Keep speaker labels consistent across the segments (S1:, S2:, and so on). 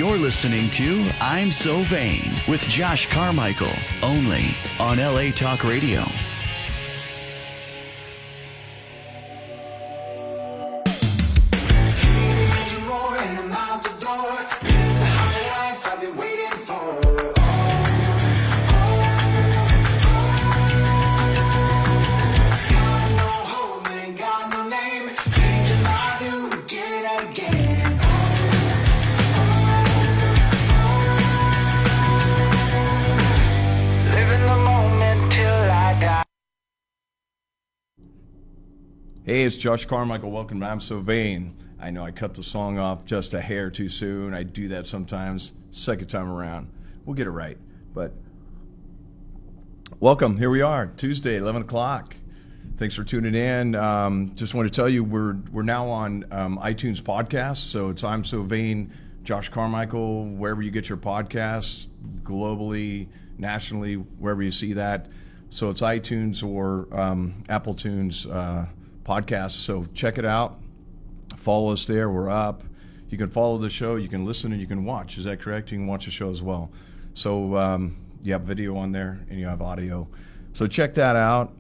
S1: You're listening to I'm So Vain with Josh Carmichael, only on LA Talk Radio.
S2: Hey, it's Josh Carmichael. Welcome to I'm So Vain. I know I cut the song off just a hair too soon. I do that sometimes. Second time around. We'll get it right. But welcome. Here we are, Tuesday, 11 o'clock. Thanks for tuning in. Just want to tell you we're now on iTunes podcasts. So it's I'm So Vain, Josh Carmichael, wherever you get your podcasts, globally, nationally, wherever you see that. So it's iTunes or Apple Tunes podcast. So check it out. Follow us there. We're up. You can follow the show. You can listen and you can watch. Is that correct? You can watch the show as well. So you have video on there and you have audio. So check that out.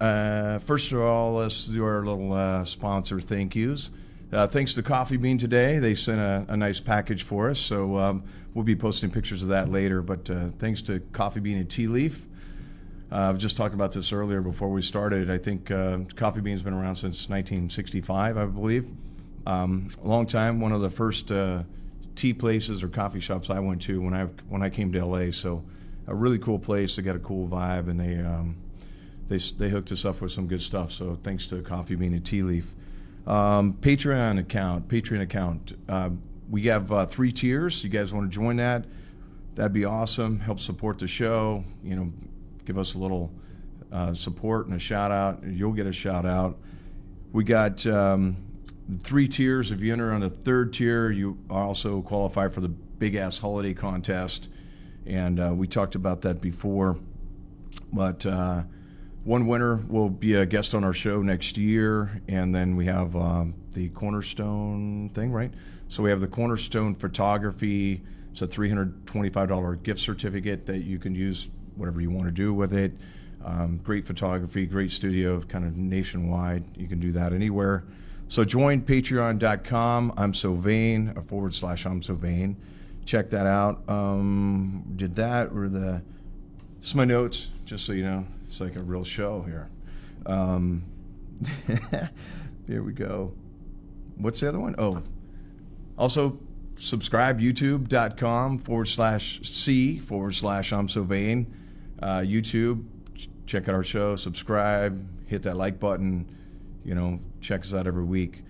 S2: First of all, let's do our little sponsor thank yous. Thanks to Coffee Bean today. They sent a nice package for us. So we'll be posting pictures of that later. But thanks to Coffee Bean and Tea Leaf. I was just talking about this earlier before we started. I think Coffee Bean's been around since 1965, I believe. A long time. One of the first tea places or coffee shops I went to when I came to LA. So a really cool place. They got a cool vibe, and they hooked us up with some good stuff. So thanks to Coffee Bean and Tea Leaf. Patreon account. We have 3 tiers. You guys want to join that? That'd be awesome. Help support the show. Give us a little support and a shout out. You'll get a shout out. We got 3 tiers. If you enter on the 3rd tier, you also qualify for the Big Ass Holiday Contest. And we talked about that before. But one winner will be a guest on our show next year. And then we have the Cornerstone thing, right? So we have the Cornerstone Photography. It's a $325 gift certificate that you can use whatever you want to do with it. Great photography, great studio, kind of nationwide. You can do that anywhere. So join patreon.com, I'm So Vain, /I'm So Vain. Check that out. Did that, this is my notes, just so you know. It's like a real show here. There we go. What's the other one? Oh, also subscribe, youtube.com /C/I'm So Vain. YouTube, check out our show, subscribe, hit that like button, check us out every week.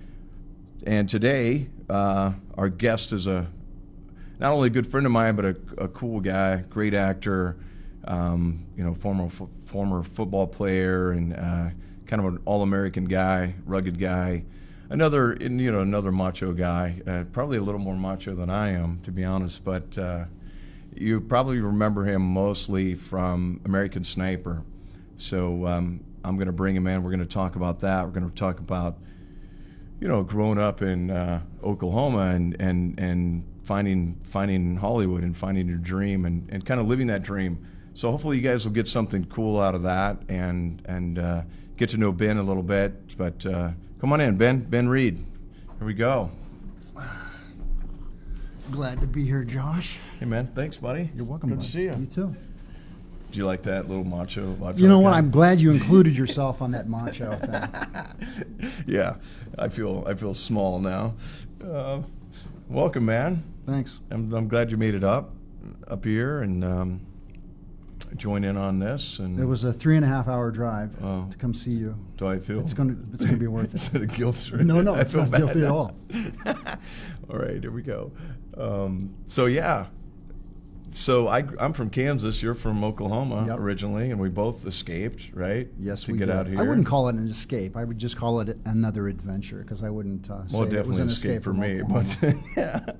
S2: And today, our guest is not only a good friend of mine, but a cool guy, great actor, former football player, and kind of an all-American guy, rugged guy. Another macho guy, probably a little more macho than I am, to be honest, but you probably remember him mostly from American Sniper. So I'm going to bring him in. We're going to talk about that. We're going to talk about, growing up in Oklahoma and finding Hollywood and finding your dream and kind of living that dream. So hopefully you guys will get something cool out of that and get to know Ben a little bit. But come on in, Ben Reed. Here we go.
S3: Glad to be here, Josh.
S2: Hey, man. Thanks, buddy.
S3: You're welcome.
S2: Good to see you.
S3: You too.
S2: Do you like that little macho?
S3: You know what? I'm glad you included yourself on that macho thing.
S2: Yeah, I feel small now. Welcome, man.
S3: Thanks.
S2: I'm glad you made it up here and join in on this. And
S3: it was a 3.5-hour drive to come see you.
S2: Do I feel?
S3: It's gonna be worth it.
S2: Is it a guilt trip?
S3: No, it's not guilty at all.
S2: All right, here we go. So I'm from Kansas. You're from Oklahoma originally, and we both escaped, right?
S3: Yes,
S2: we did. Out here.
S3: I wouldn't call it an escape. I would just call it another adventure because I wouldn't say it was an escape
S2: for me. But yeah,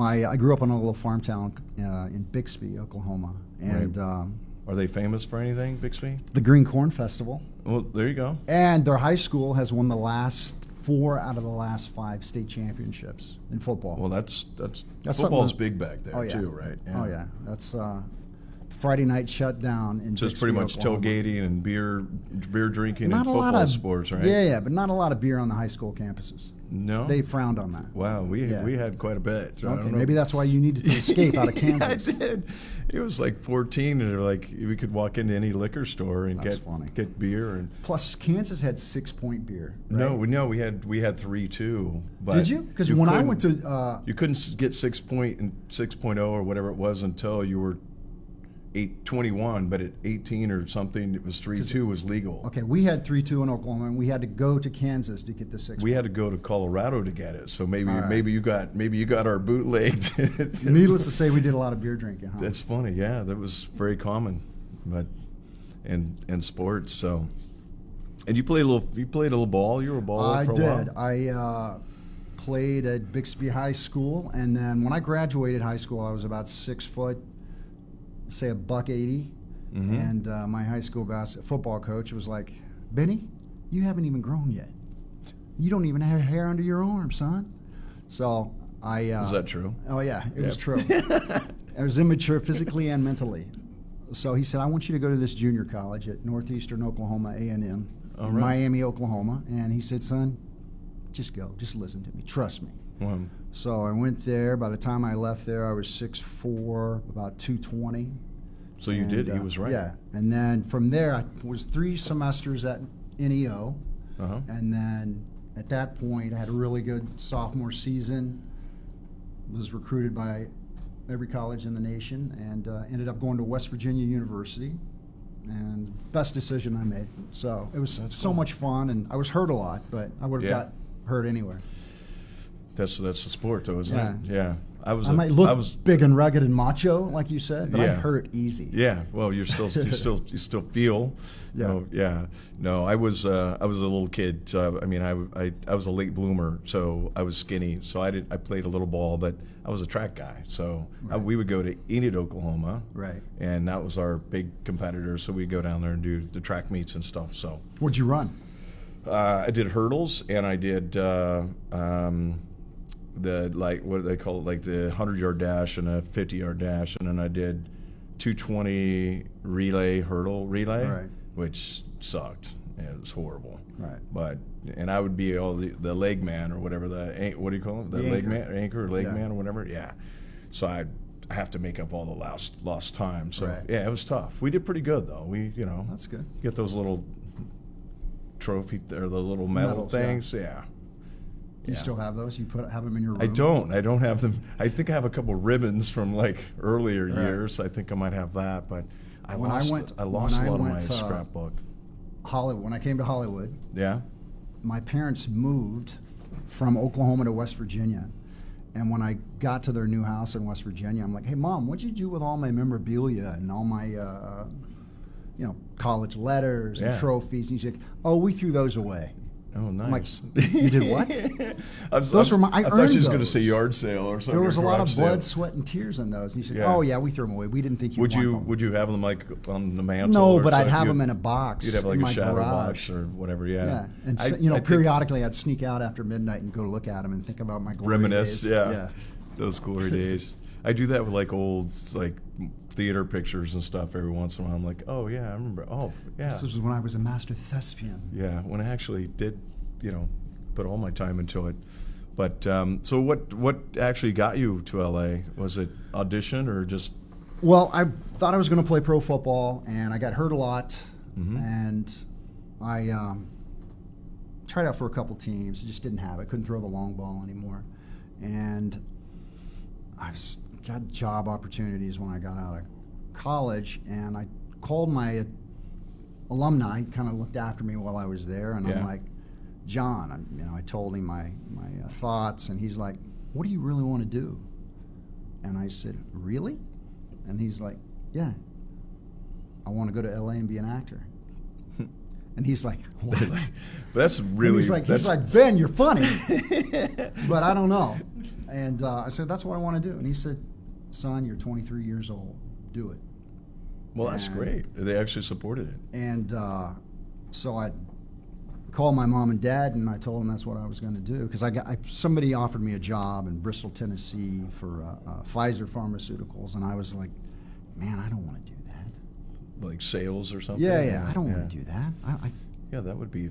S3: I grew up in a little farm town in Bixby, Oklahoma, and
S2: are they famous for anything, Bixby?
S3: The Green Corn Festival.
S2: Well, there you go.
S3: And their high school has won the last 4 out of the last 5 state championships in football.
S2: Well, that's football's big back there
S3: yeah.
S2: too, right?
S3: Yeah. Oh yeah, that's Friday night shutdown in
S2: just
S3: Bixby,
S2: pretty much
S3: Oklahoma.
S2: tailgating and beer drinking
S3: Not
S2: and
S3: a lot
S2: football
S3: of
S2: sports, right?
S3: Yeah, but not a lot of beer on the high school campuses.
S2: No,
S3: They frowned on that.
S2: Wow, we had quite a bit. So I
S3: Okay,
S2: don't know.
S3: maybe that's why you needed to escape out of Kansas.
S2: Yeah, I did. It was like 14, and they're like we could walk into any liquor store and
S3: That's funny.
S2: get beer. And
S3: Plus, Kansas had 6-point beer. Right?
S2: no, we had 3 too. But
S3: Did you? Because when I went to
S2: you couldn't get 6.0 or whatever it was until you were 21, but at 18 or something, it was 3.2 was legal.
S3: okay, we had 3-2 in Oklahoma, and we had to go to Kansas to get the 6.
S2: We had to go to Colorado to get it, so maybe
S3: All right.
S2: maybe you got our bootlegged.
S3: Needless to say, we did a lot of beer drinking. Huh?
S2: That's funny, yeah. That was very common, but in sports. So, and you played a little ball. You were a baller for a while.
S3: I did. I played at Bixby High School, and then when I graduated high school, I was about 6 foot, say $180, and my high school football coach was like, "Benny, you haven't even grown yet. You don't even have hair under your arm, son." So I
S2: Was that true?
S3: Oh yeah, it was true. I was immature physically and mentally. So he said, "I want you to go to this junior college at Northeastern Oklahoma A&M,
S2: All
S3: in
S2: right.
S3: Miami, Oklahoma." And he said, "Son, just go. Just listen to me. Trust me."
S2: Well,
S3: So I went there. By the time I left there, I was 6'4", about 220.
S2: so you did. He was right.
S3: Yeah. And then from there, I was 3 semesters at NEO.
S2: Uh-huh.
S3: And then at that point, I had a really good sophomore season. Was recruited by every college in the nation, and ended up going to West Virginia University. And best decision I made. So it was so much fun, and I was hurt a lot, but I would have got hurt anyway.
S2: That's the sport, though, isn't
S3: Yeah.
S2: it? Yeah. I
S3: might look big and rugged and macho, like you said, but I
S2: Yeah.
S3: hurt easy.
S2: Yeah, well, you still feel.
S3: Yeah.
S2: No, yeah. No, I was a little kid. So I mean, I was a late bloomer, so I was skinny. So I played a little ball, but I was a track guy. So
S3: Right.
S2: we would go to Enid, Oklahoma,
S3: Right.
S2: and that was our big competitor. So we'd go down there and do the track meets and stuff. So
S3: What'd you run?
S2: I did hurdles, and I did the, like, what do they call it, like the 100-yard dash and a 50-yard dash, and then I did 220 hurdle relay,
S3: Right.
S2: which sucked. Yeah, it was horrible.
S3: Right.
S2: And I would be the leg man or whatever, what do you call it? The leg
S3: anchor.
S2: anchor or leg
S3: Yeah.
S2: man or whatever. Yeah. So I have to make up all the lost time. So
S3: Right.
S2: yeah, it was tough. We did pretty good though. We
S3: That's good.
S2: get those little trophy or the little medal
S3: Medals, yeah.
S2: things. Yeah.
S3: Do you still have those? You have them in your room?
S2: I don't have them. I think I have a couple ribbons from like earlier
S3: Right.
S2: years. I think I might have that, but I
S3: When I
S2: lost
S3: went-
S2: a lot
S3: when I
S2: of my
S3: went,
S2: scrapbook.
S3: Hollywood. When I came to Hollywood,
S2: Yeah.
S3: my parents moved from Oklahoma to West Virginia. And when I got to their new house in West Virginia, I'm like, "Hey, Mom, what'd you do with all my memorabilia and all my, college letters and
S2: Yeah.
S3: trophies?" And she's like, "Oh, we threw those away."
S2: Oh,
S3: I'm like,
S2: nice.
S3: "You did what?"
S2: Those
S3: were my- I
S2: I thought she
S3: earned
S2: was going to
S3: those.
S2: say yard sale or something.
S3: There was a
S2: or
S3: lot of
S2: garage
S3: blood,
S2: sale.
S3: sweat, and tears in those. And she said,
S2: Yeah.
S3: "Oh, yeah, we threw them away. We didn't think you
S2: Would
S3: want
S2: you
S3: them."
S2: would you have them like on the mantle?
S3: No,
S2: or
S3: but I'd
S2: something?
S3: have
S2: You'd-
S3: them in a box.
S2: You'd have like
S3: in
S2: a
S3: my
S2: shadow
S3: garage.
S2: box or whatever. Yeah.
S3: Yeah, and
S2: I think
S3: periodically I'd sneak out after midnight and go look at them and think about my glory
S2: reminisce.
S3: days.
S2: Yeah. Those glory days. I do that with like old theater pictures and stuff every once in a while. I'm like, oh yeah, I remember. Oh yeah.
S3: This was when I was a master thespian.
S2: Yeah, when I actually did, put all my time into it. But so what actually got you to LA? Was it audition or just?
S3: Well, I thought I was going to play pro football, and I got hurt a lot,
S2: Mm-hmm.
S3: and I tried out for a couple teams. Just didn't have it. Couldn't throw the long ball anymore, and I got job opportunities when I got out of college, and I called my alumni. Kind of looked after me while I was there, and
S2: Yeah.
S3: I'm like, "John," I told him my thoughts, and he's like, "What do you really want to do?" And I said, "Really?" And he's like, "Yeah, I want to go to LA and be an actor." And he's like, "What?"
S2: That's
S3: And
S2: really.
S3: he's like, "Ben, you're funny, but I don't know." And I said, "That's what I want to do." And he said, "Son, you're 23 years old. Do it."
S2: Well, that's
S3: and-
S2: great. They actually supported it.
S3: And so I called my mom and dad, and I told them that's what I was going to do because somebody offered me a job in Bristol, Tennessee for Pfizer Pharmaceuticals, and I was like, man, I don't want to do that.
S2: Like sales or something?
S3: Yeah, I don't want to do that.
S2: Yeah, that would be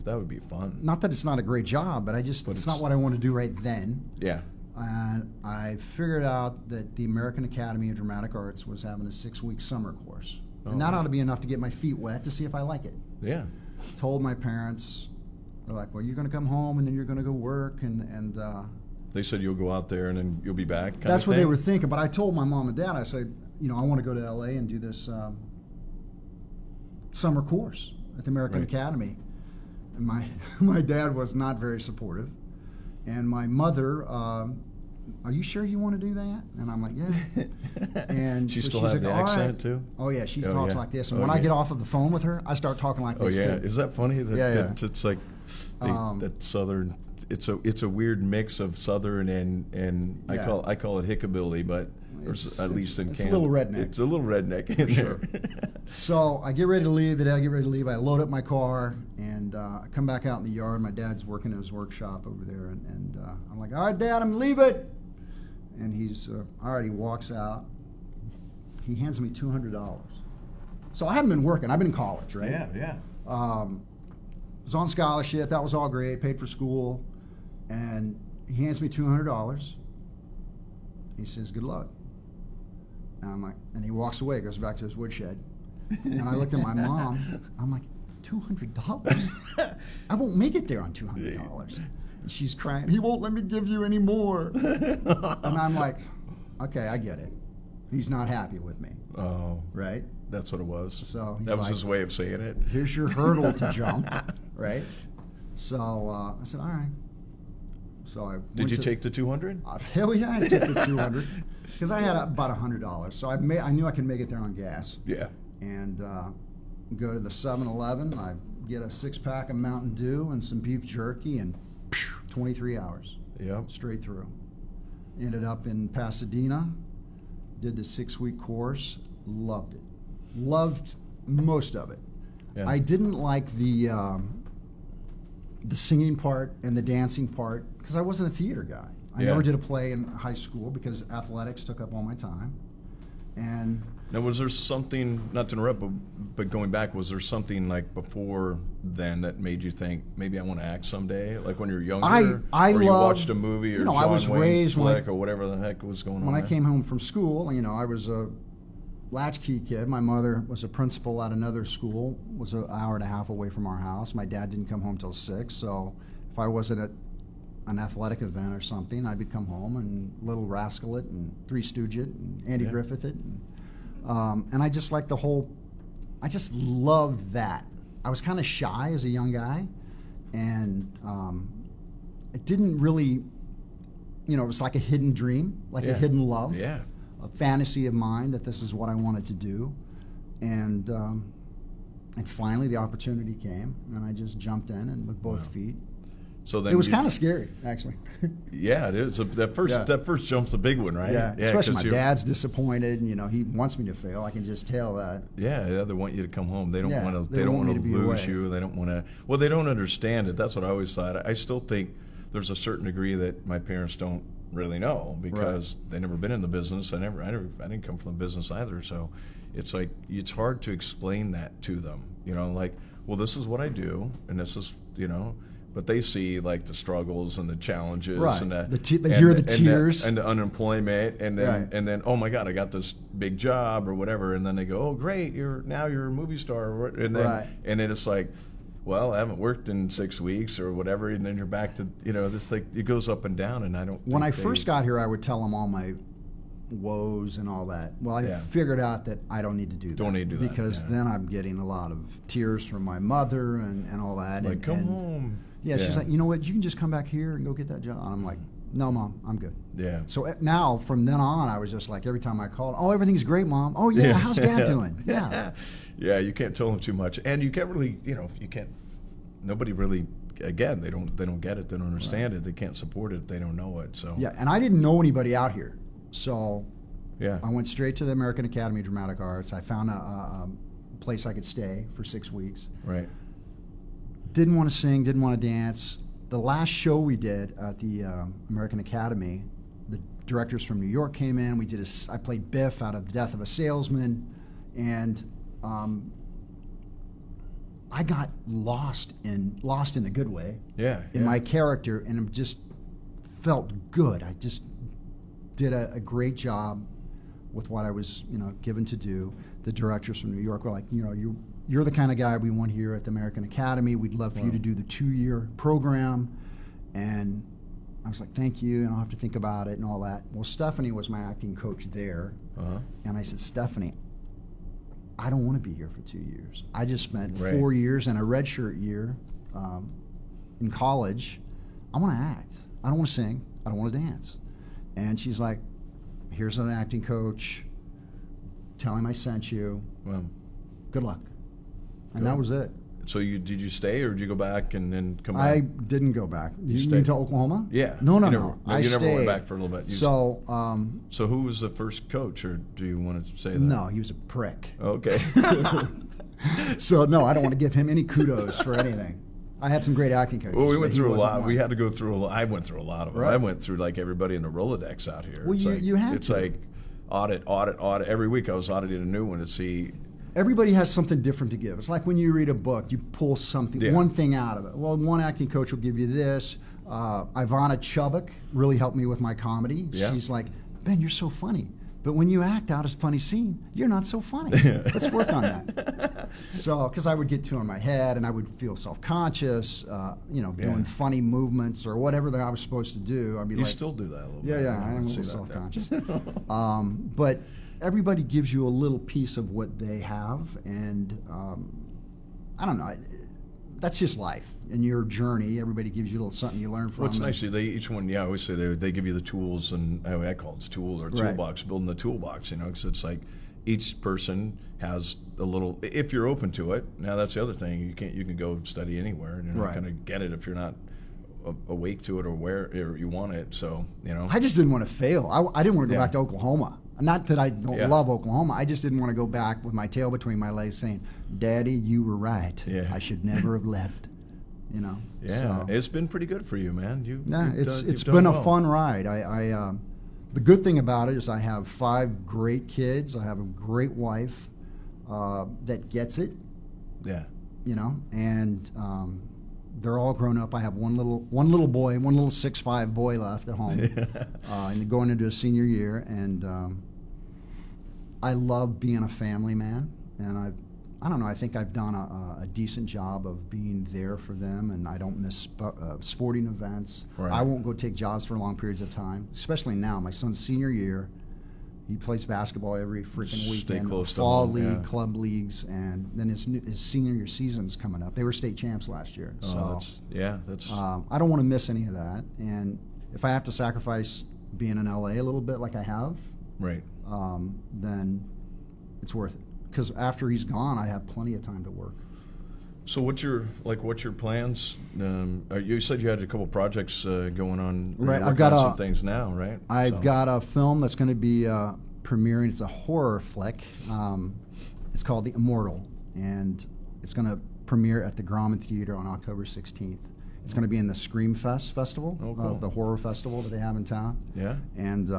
S2: fun.
S3: Not that it's not a great job, but it's not what I want to do right then.
S2: Yeah.
S3: And I figured out that the American Academy of Dramatic Arts was having a 6-week summer course. And that ought to be enough to get my feet wet to see if I like it.
S2: Yeah.
S3: Told my parents, they're like, well, you're going to come home and then you're going to go work. And
S2: they said you'll go out there and then you'll be back?
S3: That's what they were thinking. But I told my mom and dad, I said, I want to go to L.A. and do this summer course at the American Academy. And my dad was not very supportive. And my mother, are you sure you want to do that? And I'm like, yeah. And
S2: she
S3: so
S2: still
S3: she's
S2: has
S3: like,
S2: the accent too?
S3: Oh yeah, she talks like this. And when I get off of the phone with her, I start talking like this too.
S2: Is that funny? That it's like that Southern. It's a weird mix of Southern and I call it hickabilly, but at least in Canada,
S3: it's a little redneck.
S2: It's a little redneck in
S3: sure. So I get ready to leave. The day I get ready to leave, I load up my car and I come back out in the yard. My dad's working in his workshop over there, and I'm like, all right, Dad, I'm leaving. And he's all right. He walks out. He hands me $200. So I hadn't been working. I've been in college, right?
S2: Yeah.
S3: Was on scholarship. That was all great. Paid for school, and he hands me $200. He says, "Good luck." And I'm like, and he walks away. Goes back to his woodshed. And I looked at my mom. I'm like, $200? I won't make it there on $200. And she's crying. He won't let me give you any more. And I'm like, okay, I get it. He's not happy with me.
S2: Oh,
S3: right.
S2: That's what it was.
S3: So
S2: that was his way of saying it.
S3: Here's your hurdle to jump, right? So I said, all right. So I
S2: did you take the 200?
S3: Hell yeah, I took the 200 because I had about $100. So I knew I could make it there on gas.
S2: Yeah.
S3: And go to the 7-Eleven. I get a 6-pack of Mountain Dew and some beef jerky, and 23 hours.
S2: Yep.
S3: Straight through. Ended up in Pasadena. Did the 6-week course. Loved it. Loved most of it. Yeah. I didn't like the singing part and the dancing part because I wasn't a theater guy. I never did a play in high school because athletics took up all my time. And
S2: now, was there something, not to interrupt, but going back, was there something like before then that made you think maybe I want to act someday? Like when you were younger, or you watched a movie or John
S3: I was
S2: Wayne
S3: raised
S2: flick or whatever the heck was going on
S3: when
S2: there?
S3: I came home from school, I was a latchkey kid. My mother was a principal at another school, was an hour and a half away from our house. My dad didn't come home till 6, so if I wasn't at an athletic event or something, I would come home and Little Rascal It and Three Stooges It and Andy Griffith It. And I just like I just loved that. I was kind of shy as a young guy, and it didn't really, it was like a hidden dream, like a hidden love, a fantasy of mine that this is what I wanted to do. And finally the opportunity came, and I just jumped in and with both feet.
S2: So then
S3: it was kind of scary, actually.
S2: Yeah, it is. That first jump's a big one, right?
S3: Yeah, especially my dad's disappointed, and he wants me to fail. I can just tell that.
S2: Yeah, they want you to come home. They don't want to. They don't want to lose you. They don't want to. Well, they don't understand it. That's what I always thought. I still think there's a certain degree that my parents don't really know because they never been in the business. I didn't come from the business either. So it's like it's hard to explain that to them. Like, well, this is what I do, and this is But they see like the struggles and the challenges, and
S3: the tears
S2: and the unemployment, and then oh my God, I got this big job or whatever, and then they go, oh great, you're a movie star, and then it's like, well, I haven't worked in 6 weeks or whatever, and then you're back to this like it goes up and down, and I don't.
S3: When I first got here, I would tell them all my woes and all that. Well, I figured out that I don't need to do that.
S2: Don't need to do that
S3: because then I'm getting a lot of tears from my mother and all that.
S2: Like, come home.
S3: Yeah, she's like, you know what? You can just come back here and go get that job. And I'm like, no, Mom, I'm good.
S2: Yeah.
S3: So now, from then on, I was just like, every time I called, oh, everything's great, Mom. Oh, yeah, how's Dad doing? Yeah.
S2: Yeah, you can't tell them too much, and you can't really, nobody really. Again, they don't get it. They don't understand it. They can't support it. They don't know it. So
S3: yeah, and I didn't know anybody out here, so I went straight to the American Academy of Dramatic Arts. I found a place I could stay for 6 weeks.
S2: Right.
S3: Didn't want to sing, didn't want to dance. The last show we did at the American Academy, the directors from New York came in. I played Biff out of The Death of a Salesman, and I got lost in a good way. In my character, and it just felt good. I just did a great job with what I was, given to do. The directors from New York were like, you're the kind of guy we want here at the American Academy. We'd love for you to do the 2-year program. And I was like, thank you, and I'll have to think about it and all that. Well, Stephanie was my acting coach there. And I said, Stephanie, I don't want to be here for 2 years. I just spent 4 years and a redshirt year in college. I want to act. I don't want to sing. I don't want to dance. And she's like, here's an acting coach. Tell him I sent you.
S2: Wow.
S3: Good luck. And that was it.
S2: So did you stay, or did you go back and then come back?
S3: I didn't go back. You mean to Oklahoma?
S2: Yeah.
S3: No.
S2: I never went back for a little bit.
S3: So
S2: who was the first coach, or do you want to say that?
S3: No, he was a prick.
S2: Okay.
S3: So, no, I don't want to give him any kudos for anything. I had some great acting coaches.
S2: Well, we went through a lot. We had to go through a lot. I went through a lot of them.
S3: Right.
S2: I went through like everybody in the Rolodex out here.
S3: Well, you had
S2: It's
S3: to.
S2: like audit. Every week I was auditing a new one to see.
S3: Everybody has something different to give. It's like when you read a book, you pull something, one thing out of it. Well, one acting coach will give you this. Ivana Chubbuck really helped me with my comedy.
S2: Yeah.
S3: She's like, Ben, you're so funny. But when you act out a funny scene, you're not so funny. Let's work on that. So, because I would get too in my head and I would feel self-conscious, doing funny movements or whatever that I was supposed to do. I'd be
S2: You still do that a little bit.
S3: Yeah, I am a little self-conscious. But everybody gives you a little piece of what they have, and I don't know. That's just life. In your journey, everybody gives you a little something you learn from.
S2: What's nice, each one, I always say they give you the tools, and I call it tool or toolbox, building the toolbox, because it's like each person has a little, if you're open to it. Now that's the other thing, you can go study anywhere, and you're not going to get it if you're not awake to it or where you want it. So,
S3: I just didn't want to fail. I didn't want to go back to Oklahoma. Not that I don't love Oklahoma. I just didn't want to go back with my tail between my legs saying, Daddy, you were right.
S2: Yeah.
S3: I should never have left.
S2: Yeah, so. It's been pretty good for you, man.
S3: It's been a fun ride. The good thing about it is I have 5 great kids. I have a great wife that gets it.
S2: Yeah.
S3: And they're all grown up. I have one little boy, one little 6'5" boy left at home, and going into a senior year. And I love being a family man, and I don't know. I think I've done a decent job of being there for them, and I don't miss sporting events.
S2: Right.
S3: I won't go take jobs for long periods of time, especially now. My son's senior year. He plays basketball every freaking weekend.
S2: Stay close
S3: fall
S2: to home,
S3: league, club leagues, and then his senior year season's coming up. They were state champs last year. So
S2: that's.
S3: I don't want to miss any of that. And if I have to sacrifice being in LA a little bit, like I have,
S2: right,
S3: then it's worth it. Because after he's gone, I have plenty of time to work.
S2: So what's your plans? You said you had a couple projects going on.
S3: Right,
S2: I've got some things now, right?
S3: I've got a film that's going to be premiering. It's a horror flick. It's called The Immortal, and it's going to premiere at the Grauman Theater on October 16th. It's going to be in the Scream Fest festival, the horror festival that they have in town.
S2: Yeah.
S3: And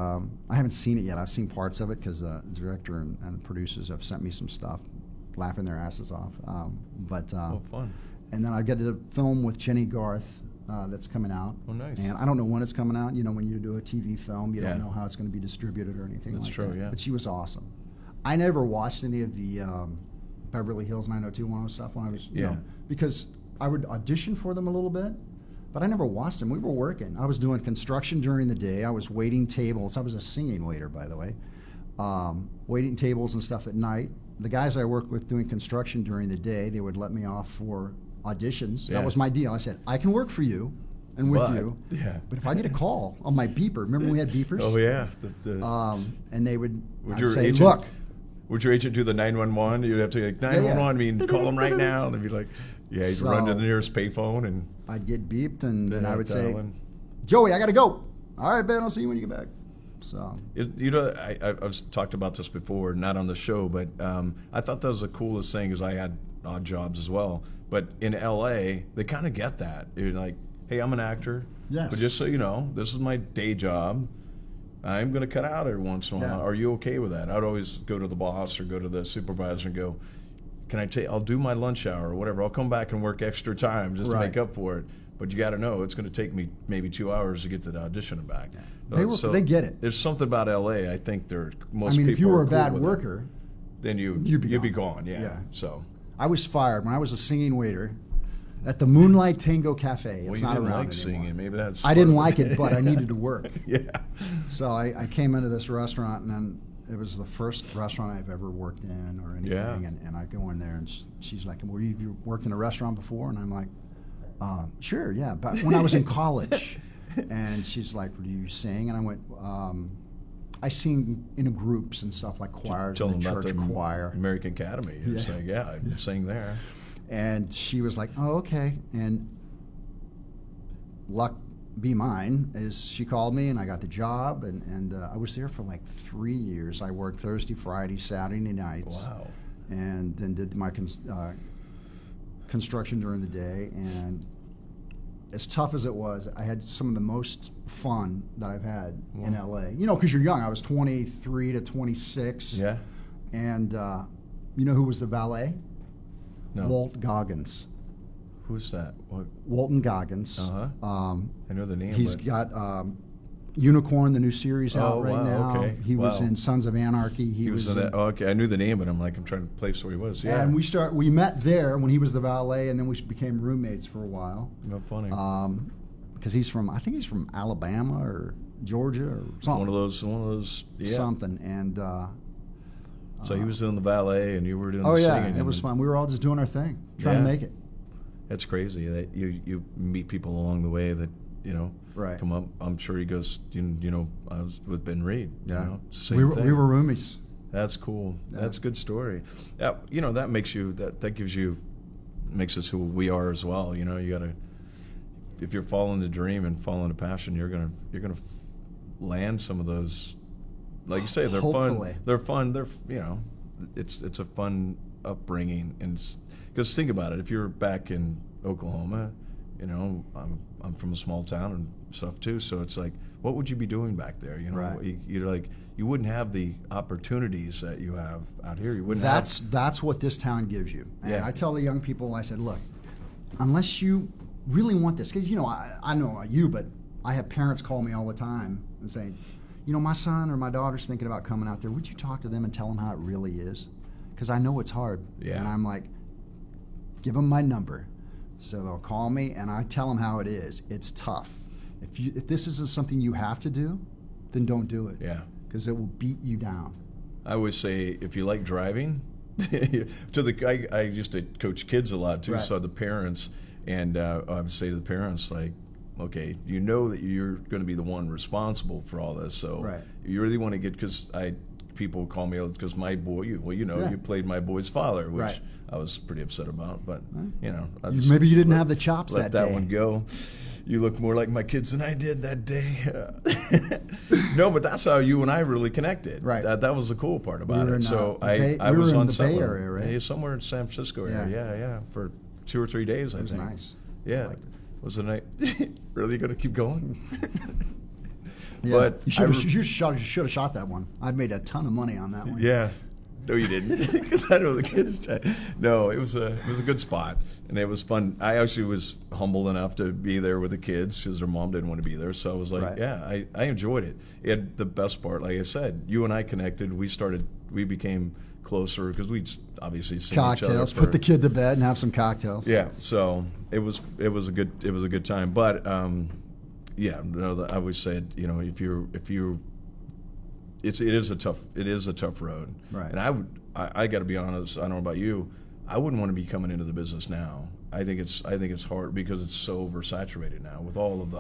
S3: I haven't seen it yet. I've seen parts of it because the director and the producers have sent me some stuff, laughing their asses off.
S2: Fun.
S3: And then I get a film with Jenny Garth that's coming out.
S2: Oh, nice.
S3: And I don't know when it's coming out. When you do a TV film, you don't know how it's going to be distributed or anything
S2: that's
S3: like
S2: true,
S3: that.
S2: Yeah.
S3: But she was awesome. I never watched any of the Beverly Hills 90210 stuff when I was, because I would audition for them a little bit, but I never watched them. We were working. I was doing construction during the day. I was waiting tables. I was a singing waiter, by the way. Waiting tables and stuff at night. The guys I worked with doing construction during the day, they would let me off for auditions.
S2: Yeah.
S3: That was my deal. I said, I can work for you and with you, but if I get a call on my beeper, remember we had beepers?
S2: Oh, yeah.
S3: And they would say,
S2: agent,
S3: look.
S2: Would your agent do the 911? You'd have to like, 911, I mean, call them right now. And they'd be like, you'd run to the nearest payphone. And
S3: I'd get beeped, and then I would say, Joey, I got to go. All right, Ben, I'll see you when you get back. So
S2: I've talked about this before, not on the show, but I thought that was the coolest thing is I had odd jobs as well. But in L.A., they kind of get that. You're like, hey, I'm an actor.
S3: Yes.
S2: But just so you know, this is my day job. I'm going to cut out every once in a while.
S3: Yeah.
S2: Are you okay with that? I'd always go to the boss or go to the supervisor and go, I'll do my lunch hour or whatever. I'll come back and work extra time just to make up for it. But you got to know it's going to take me maybe 2 hours to get to the audition and back.
S3: Yeah. They get it.
S2: There's something about L.A. I think most people.
S3: If you were
S2: are
S3: a
S2: cool
S3: bad
S2: with
S3: worker,
S2: then you'd be gone. Yeah. So
S3: I was fired when I was a singing waiter at the Moonlight Tango Cafe. It's not around anymore.
S2: Singing. Maybe that's.
S3: I didn't like it, but I needed to work.
S2: Yeah.
S3: So I came into this restaurant, and then it was the first restaurant I've ever worked in or anything.
S2: Yeah.
S3: And I go in there, and she's like, "Well, you worked in a restaurant before?" And I'm like, "Sure, yeah." But when I was in college, and she's like, "Do you sing?" And I went, "I sing in groups and stuff like choirs,
S2: Tell
S3: in the
S2: them about
S3: church
S2: the
S3: choir,
S2: American Academy." It's like, I sang there.
S3: And she was like, "Oh, okay." And luck be mine is she called me and I got the job, and I was there for like 3 years. I worked Thursday, Friday, Saturday nights.
S2: Wow.
S3: And then did my construction during the day. And as tough as it was, I had some of the most fun that I've had in LA. Because you're young. I was 23 to 26.
S2: Yeah.
S3: And you know who was the valet?
S2: No.
S3: Walt Goggins.
S2: Who's that? What?
S3: Walton Goggins.
S2: I know the name.
S3: He's got Unicorn, the new series out right now.
S2: Okay.
S3: He was in Sons of Anarchy. He was in
S2: that. Oh, okay, I knew the name, but I'm trying to place where he was. Yeah.
S3: And we met there when he was the valet, and then we became roommates for a while.
S2: No funny.
S3: Because I think he's from Alabama or Georgia or something.
S2: One of those. Yeah.
S3: Something. And
S2: so he was doing the valet, and you were doing
S3: the
S2: singing.
S3: Oh yeah, it was fun. We were all just doing our thing, trying to make it.
S2: That's crazy that you meet people along the way that come up. I'm sure he goes. I was with Ben Reed.
S3: Yeah,
S2: we
S3: were roomies.
S2: That's cool. Yeah. That's a good story. Yeah, that makes you makes us who we are as well. You gotta, if you're following the dream and following the passion, you're gonna land some of those. Like you say, they're
S3: Hopefully.
S2: fun. They're fun. They're it's a fun upbringing, and because think about it, if you're back in Oklahoma, I'm from a small town and stuff too, so it's like, what would you be doing back there?
S3: Right.
S2: You wouldn't have the opportunities that you have out here. You wouldn't.
S3: That's what this town gives you. And
S2: Yeah.
S3: I tell the young people, I said, look, unless you really want this, because I know about you, but I have parents call me all the time and say, my son or my daughter's thinking about coming out there. Would you talk to them and tell them how it really is? Because I know it's hard.
S2: Yeah.
S3: And I'm like, give them my number. So they'll call me, and I tell them how it is. It's tough. If this isn't something you have to do, then don't do it.
S2: Yeah.
S3: Because it will beat you down.
S2: I always say, if you like driving, I used to coach kids a lot too.
S3: Right.
S2: So the parents, and I would say to the parents, like, okay, you know that you're going to be the one responsible for all this. So
S3: Right.
S2: you really want to get, because people call me because my boy, you played my boy's father, which
S3: Right.
S2: I was pretty upset about, but I
S3: Maybe you didn't have the chops
S2: let
S3: that day.
S2: one go. You look more like my kids than I did that day. No, but that's how you and I really connected.
S3: Right.
S2: That was the cool part about
S3: We were
S2: it.
S3: in,
S2: So
S3: we
S2: I
S3: were
S2: was
S3: in
S2: on
S3: the
S2: set
S3: Bay
S2: with
S3: Area,
S2: him.
S3: right?
S2: Yeah, somewhere in San Francisco area. Yeah. For 2 or 3 days, I
S3: It was
S2: think.
S3: nice.
S2: Yeah.
S3: I liked it.
S2: Was it night? Really going to keep going?
S3: Yeah.
S2: But
S3: you should have shot that one. I made a ton of money on that one.
S2: Yeah. No, you didn't, because I know the kids. No, it was a good spot, and it was fun. I actually was humbled enough to be there with the kids because their mom didn't want to be there. So I was like,
S3: Right.
S2: yeah, I enjoyed it. It had the best part, like I said, you and I connected. We became closer because we'd obviously seen
S3: Cocktails.
S2: each other.
S3: Put the kid to bed and have some cocktails.
S2: Yeah, so it was a good time. But I always said, if you it is a tough road.
S3: Right.
S2: And I got to be honest. I don't know about you. I wouldn't want to be coming into the business now. I think it's hard because it's so oversaturated now with all of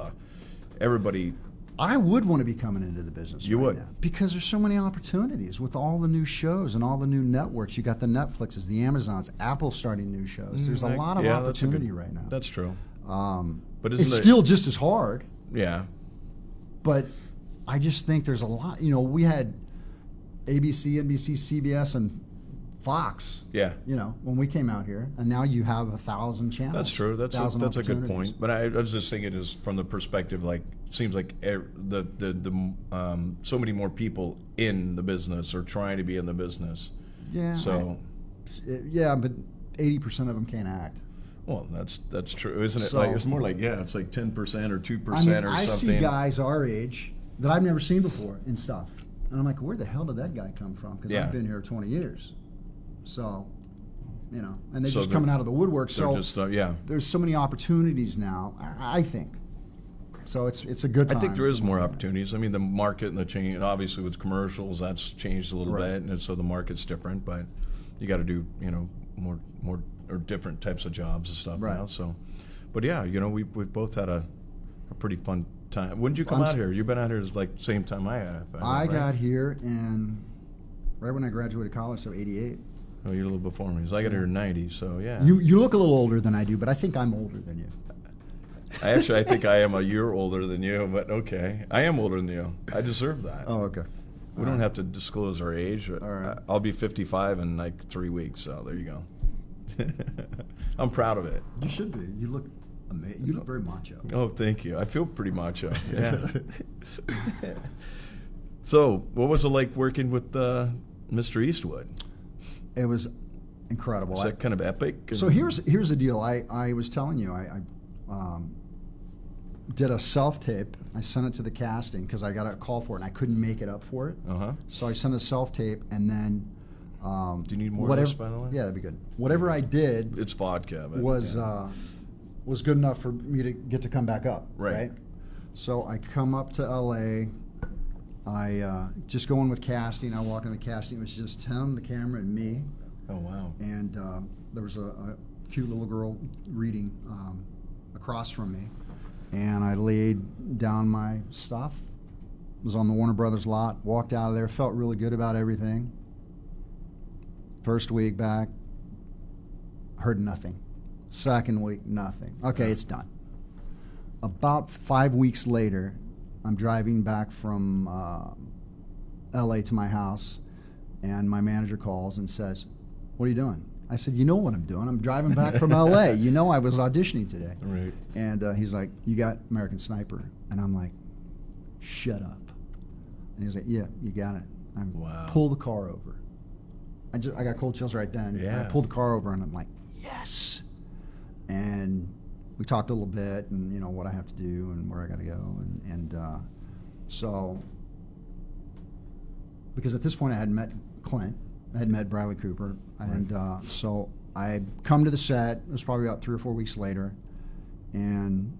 S2: everybody.
S3: I would want to be coming into the business.
S2: You would.
S3: now because there's so many opportunities with all the new shows and all the new networks. You got the Netflixes, the Amazons, Apple starting new shows. There's a lot of opportunity right now.
S2: That's true.
S3: But
S2: But
S3: it's still just as hard.
S2: Yeah.
S3: But I just think there's a lot. You know, we had ABC, NBC, CBS, and Fox.
S2: Yeah.
S3: You know, when we came out here, and now you have 1,000 channels.
S2: That's true. That's a good point. But I was just thinking, is from the perspective, like, it seems like so many more people in the business or trying to be in the business.
S3: Yeah.
S2: So.
S3: But 80% of them can't act.
S2: Well, that's true, isn't it?
S3: So,
S2: like, it's more like, it's like 10% or 2% or something.
S3: I see guys our age that I've never seen before and stuff, and I'm like, where the hell did that guy come from? Because I've been here 20 years. So, you know, and they're just coming out of the woodwork. So there's so many opportunities now, I think. So it's a good time.
S2: I think there is more opportunities. I mean, the market and the change, obviously with commercials, that's changed a little bit, and so the market's different. But you got to do, you know, more or different types of jobs and stuff now. So, but yeah, you know, we've both had a pretty fun time. When did you come out here? You've been out here like same time I have.
S3: I got here right when I graduated college, so 88.
S2: Oh, you're a little before me. So I got here in 90, so yeah.
S3: You look a little older than I do, but I think I'm older than you.
S2: I think I am a year older than you, but okay. I am older than you. I deserve that.
S3: Oh, okay.
S2: We don't have to disclose our age.
S3: All right.
S2: I'll be 55 in like 3 weeks, so there you go. I'm proud of it.
S3: You should be. You look amazing. You look very macho.
S2: Oh, thank you. I feel pretty macho. Yeah. So, what was it like working with Mr. Eastwood?
S3: It was incredible.
S2: Was that kind of epic?
S3: So here's the deal. I was telling you, I did a self-tape. I sent it to the casting because I got a call for it, and I couldn't make it up for it. So I sent a self-tape, and then...
S2: do you need more of this, by the way?
S3: Yeah, that'd be good. Whatever I did...
S2: It's vodka. But
S3: was good enough for me to get to come back up.
S2: Right.
S3: So I come up to L.A., I just go in with casting. I walk in the casting. It was just him, the camera, and me.
S2: Oh, wow.
S3: And there was a cute little girl reading across from me. And I laid down my stuff. Was on the Warner Brothers lot. Walked out of there. Felt really good about everything. First week back, heard nothing. Second week, nothing. Okay, it's done. About 5 weeks later, I'm driving back from L.A. to my house, and my manager calls and says, "What are you doing?" I said, "You know what I'm doing. I'm driving back from L.A. You know I was auditioning today."
S2: Right.
S3: And he's like, "You got American Sniper?" And I'm like, "Shut up." And he's like, "Yeah, you got it."
S2: Wow.
S3: Pull the car over. I got cold chills right then.
S2: Yeah.
S3: I pulled the car over, and I'm like, yes. And we talked a little bit, and you know what I have to do and where I got to go, and so because at this point I had met Clint, I had met Bradley Cooper, and so I come to the set. It was probably about 3 or 4 weeks later, and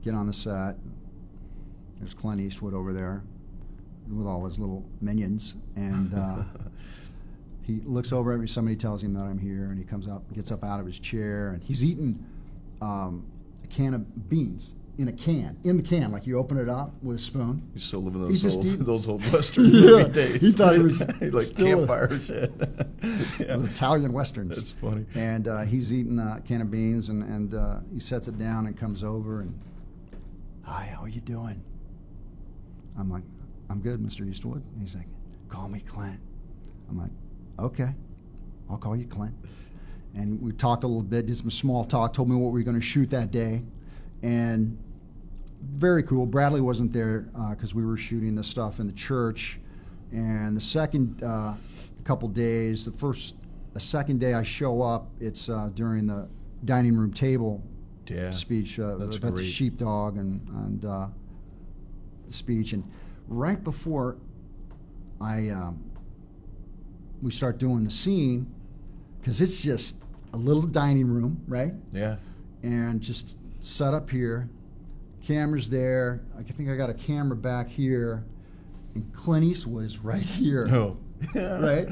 S3: get on the set. There's Clint Eastwood over there with all his little minions, and he looks over at me. Somebody tells him that I'm here, and he comes up, gets up out of his chair, and he's eating a can of beans in the can, like you open it up with a spoon.
S2: He's still living those old Western movie days.
S3: He thought he was
S2: like campfire shit.
S3: Those Italian Westerns.
S2: That's funny.
S3: And he's eating a can of beans, and he sets it down and comes over and, "Hi, how are you doing?" I'm like, "I'm good, Mr. Eastwood." And he's like, "Call me Clint." I'm like, "Okay, I'll call you Clint." And we talked a little bit, did some small talk, told me what we were going to shoot that day. And very cool. Bradley wasn't there because we were shooting the stuff in the church. And the second couple days, the second day I show up, it's during the dining room table speech about the sheepdog and the speech. And right before we start doing the scene, because it's just a little dining room, right?
S2: Yeah.
S3: And just set up here, cameras there. I think I got a camera back here, and Clint Eastwood is right here.
S2: Oh.
S3: Right?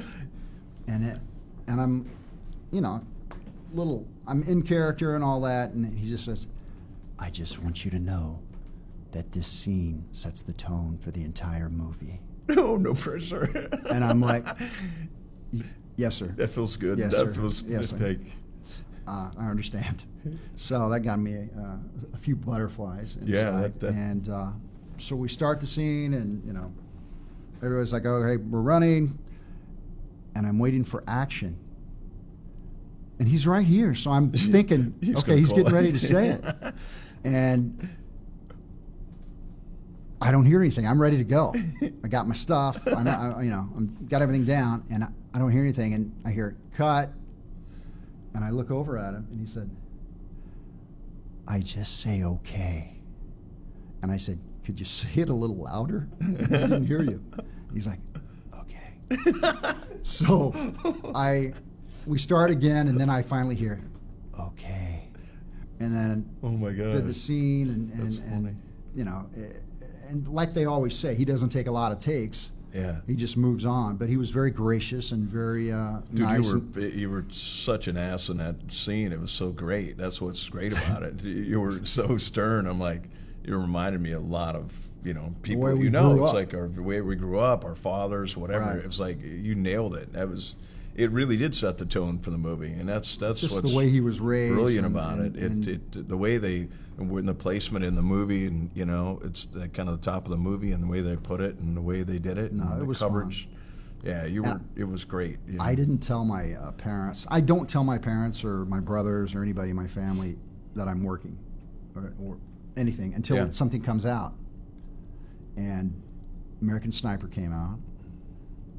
S3: And I'm, I'm in character and all that, and he just says, "I just want you to know that this scene sets the tone for the entire movie."
S2: Oh, no pressure.
S3: And I'm like, "Yes, sir."
S2: That feels good.
S3: Yes,
S2: that
S3: sir.
S2: feels
S3: Yes,
S2: good.
S3: sir. I understand. So that got me a few butterflies.
S2: Yeah,
S3: and So we start the scene, and everybody's like, "Oh, hey, we're running," and I'm waiting for action. And he's right here, so I'm thinking, okay, he's getting ready to say it, and I don't hear anything. I'm ready to go. I got my stuff. I'm got everything down, and I don't hear anything. And I hear cut, and I look over at him, and he said, "I just say okay." And I said, "Could you say it a little louder?" I didn't hear you. He's like, "Okay." So we start again, and then I finally hear, "Okay," and then
S2: Oh my God!
S3: did the scene, and and like they always say, he doesn't take a lot of takes.
S2: Yeah.
S3: He just moves on. But he was very gracious and very
S2: Dude,
S3: nice.
S2: you were such an ass in that scene. It was so great. That's what's great about it. You were so stern. I'm like, you reminded me a lot of people.
S3: way we
S2: It's
S3: grew up.
S2: like the way we grew up, our fathers, whatever.
S3: Right.
S2: It was like you nailed it. It really did set the tone for the movie, and that's
S3: Just
S2: what's
S3: the way he was raised.
S2: brilliant
S3: and-
S2: about
S3: and- and-
S2: it. The way they in the placement in the movie, and it's the kind of the top of the movie, and the way they put it, and the way they did it,
S3: No,
S2: and
S3: it
S2: the
S3: was
S2: coverage. Yeah,
S3: And
S2: it was great.
S3: I didn't tell my parents. I don't tell my parents or my brothers or anybody in my family that I'm working or anything until something comes out. And American Sniper came out,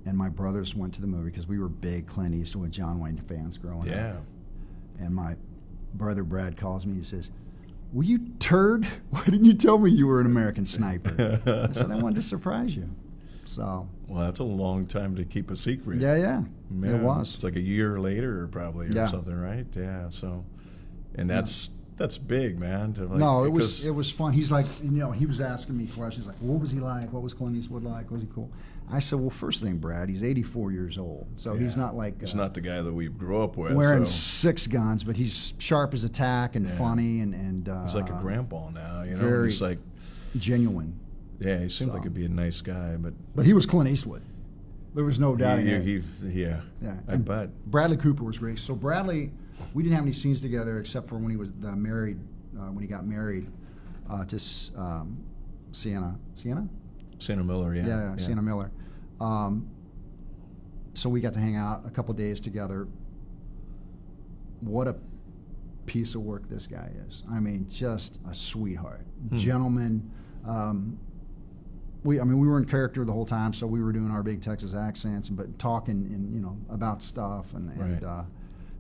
S3: and my brothers went to the movie because we were big Clint Eastwood, John Wayne fans growing up.
S2: Yeah.
S3: And my brother Brad calls me. He says, "Were you turd? Why didn't you tell me you were an American Sniper?" I said, "I wanted to surprise you." So.
S2: Well, that's a long time to keep a secret.
S3: Yeah. It was.
S2: It's like a year later, probably, or
S3: Yeah.
S2: something, right? Yeah. So, and that's big, man.
S3: No, it was fun. He's like, he was asking me questions like, "What was he like? What was Clint Eastwood like? Was he cool?" I said, "Well, first thing, Brad, he's 84 years old, so he's not like
S2: he's not the guy that we grew up with,
S3: wearing
S2: so.
S3: 6 guns, but he's sharp as a tack and funny and
S2: He's like a grandpa now,
S3: very
S2: He's like
S3: genuine.
S2: Yeah, he seemed like he'd be a nice guy, but
S3: he was Clint Eastwood. There was no doubt in it.
S2: Yeah. I
S3: And
S2: bet.
S3: Bradley Cooper was great. So Bradley, we didn't have any scenes together except for when he was married, when he got married to Sienna
S2: Miller, yeah.
S3: Sienna Miller. So we got to hang out a couple days together. What a piece of work this guy is. I mean, just a sweetheart, gentleman. We were in character the whole time, so we were doing our big Texas accents, but talking and about stuff and
S2: Right.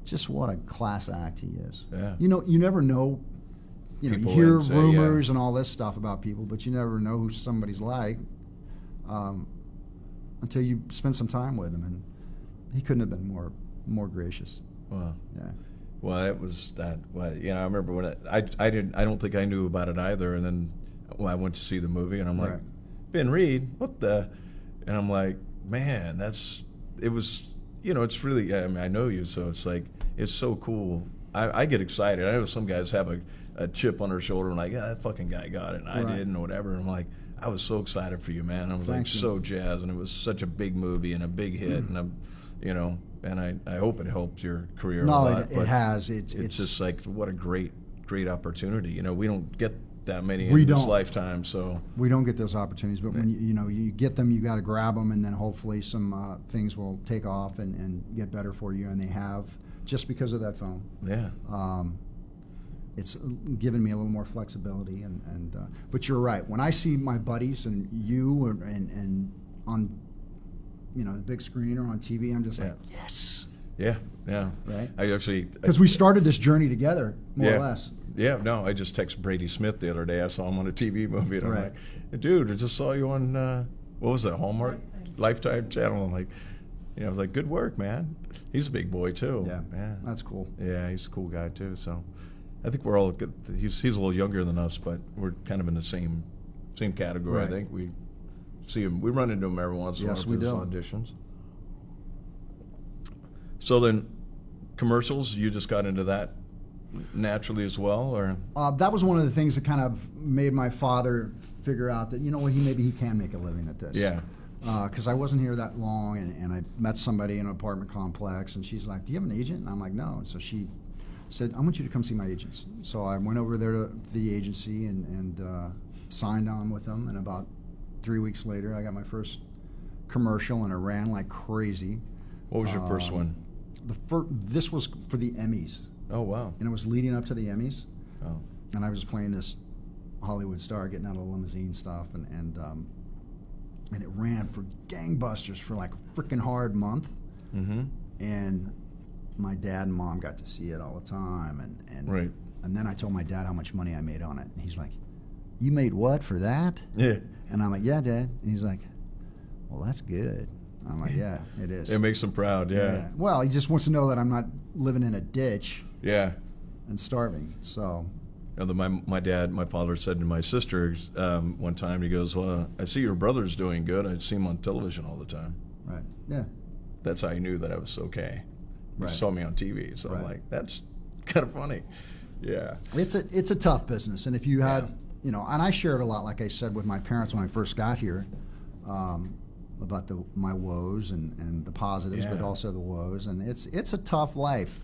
S3: Just what a class act he is.
S2: Yeah.
S3: You never know. You
S2: People
S3: hear
S2: say,
S3: rumors and all this stuff about people, but you never know who somebody's like until you spend some time with him, and he couldn't have been more gracious.
S2: Wow.
S3: Yeah.
S2: Well, it was that. Well, I remember when I don't think I knew about it either, and then I went to see the movie, and I'm like,
S3: Right.
S2: Ben Reed, what the? And I'm like, man, it was. It's really. I know you, so it's like it's so cool. I get excited. I know some guys have a chip on their shoulder and like, yeah, that fucking guy got it, and I didn't, or whatever. And I'm like, I was so excited for you, man. I was
S3: Thank you.
S2: so jazzed, and it was such a big movie and a big hit, and I'm, and I hope it helped your career.
S3: No,
S2: a lot,
S3: it
S2: but
S3: has.
S2: It's just like what a great opportunity. We don't get that many
S3: We
S2: in this
S3: don't.
S2: lifetime, so
S3: We don't get those opportunities, but when you get them, you got to grab them, and then hopefully some things will take off and get better for you, and they have just because of that phone.
S2: yeah.
S3: It's given me a little more flexibility, and but you're right. When I see my buddies and you and on the big screen or on TV, I'm just like, yes,
S2: Yeah.
S3: right?
S2: I actually
S3: Because we started this journey together, more or less.
S2: Yeah, no, I just texted Brady Smith the other day. I saw him on a TV movie, and I'm
S3: Right.
S2: like, dude, I just saw you on, what was that, Hallmark? Lifetime Channel. I'm like, I was like, good work, man. He's a big boy, too.
S3: Yeah, that's cool.
S2: Yeah, he's a cool guy, too, so I think we're all good. He's a little younger than us, but we're kind of in the same category,
S3: Right.
S2: I think. We see him, we run into him every once in a while
S3: Yes,
S2: at
S3: we
S2: those
S3: do.
S2: auditions. So then, commercials, you just got into that naturally as well, or?
S3: That was one of the things that kind of made my father figure out that maybe he can make a living at this.
S2: Yeah.
S3: Because I wasn't here that long, and I met somebody in an apartment complex, and she's like, "Do you have an agent?" And I'm like, "No." And so she said, "I want you to come see my agents." So I went over there to the agency and signed on with them, and about 3 weeks later, I got my first commercial, and it ran like crazy.
S2: What was your first one?
S3: This was for the Emmys.
S2: Oh, wow.
S3: And it was leading up to the Emmys.
S2: Oh.
S3: And I was playing this Hollywood star getting out of the limousine stuff, and it ran for gangbusters for like a freaking hard month.
S2: Mm-hmm.
S3: And my dad and mom got to see it all the time,
S2: Right.
S3: And then I told my dad how much money I made on it, and he's like, "You made what for that?"
S2: Yeah.
S3: And I'm like, "Yeah, Dad." And he's like, "Well, that's good." I'm like, "Yeah, it is."
S2: It makes him proud, yeah.
S3: Well, he just wants to know that I'm not living in a ditch
S2: Yeah.
S3: and starving. So.
S2: My father said to my sister one time, he goes, "Well, I see your brother's doing good. I see him on television all the time."
S3: Right. Yeah.
S2: That's how he knew that I was okay. He
S3: Right.
S2: saw me on TV, so I'm like, that's kind of funny. Yeah.
S3: It's a tough business, and if you had, and I shared a lot, like I said, with my parents when I first got here, about my woes and the positives, but also the woes, and it's a tough life.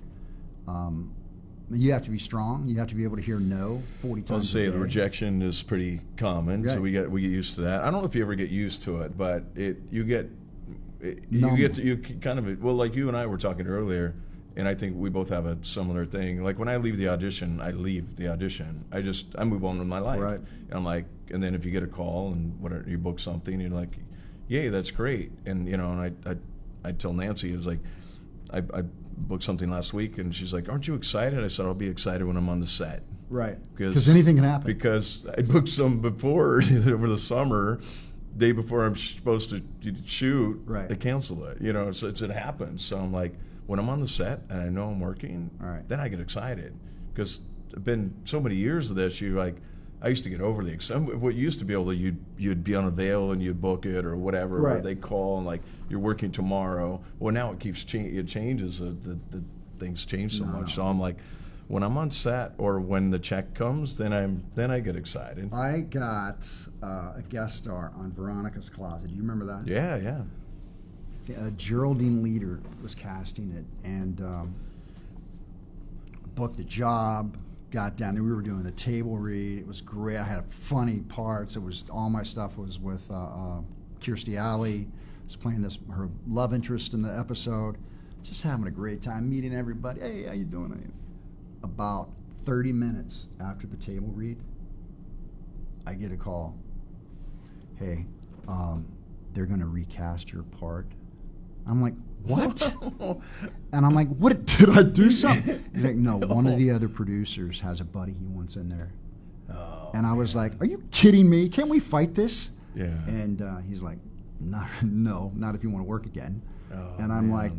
S3: You have to be strong. You have to be able to hear no 40 times.
S2: I'll say the rejection is pretty common, so we get used to that. I don't know if you ever get used to it, but you kind of, well, like you and I were talking earlier, and I think we both have a similar thing. Like when I leave the audition, I move on with my life.
S3: Right.
S2: And I'm like, and then if you get a call and whatever, you book something, you're like, yay, that's great. And and I tell Nancy, it was like, I booked something last week, and she's like, "Aren't you excited?" I said, "I'll be excited when I'm on the set."
S3: Right. Because anything can happen.
S2: Because I booked some before over the summer, day before I'm supposed to shoot.
S3: Right.
S2: They cancel it. So it happens. So I'm like, when I'm on the set and I know I'm working, then I get excited, because it's been so many years of this. I used to get overly excited. What used to be able to, you'd be on a veil and you'd book it or whatever, or they call and like, you're working tomorrow. Well, now it keeps it changes. The things change so much. So I'm like, when I'm on set or when the check comes, then I get excited.
S3: I got a guest star on Veronica's Closet. Do you remember that?
S2: Yeah.
S3: Geraldine Leader was casting it, and booked the job. Got down there. We were doing the table read. It was great. I had funny parts. All my stuff was with Kirstie Alley. I was playing her love interest in the episode. Just having a great time, meeting everybody. Hey, how you doing? About 30 minutes after the table read, I get a call. Hey, they're going to recast your part. I'm like, what? And I'm like, what? Did I do something? He's like, no, one of the other producers has a buddy he wants in there.
S2: Oh,
S3: and I was like, are you kidding me? Can't we fight this?
S2: Yeah.
S3: And he's like, not if you want to work again.
S2: Oh,
S3: and I'm like,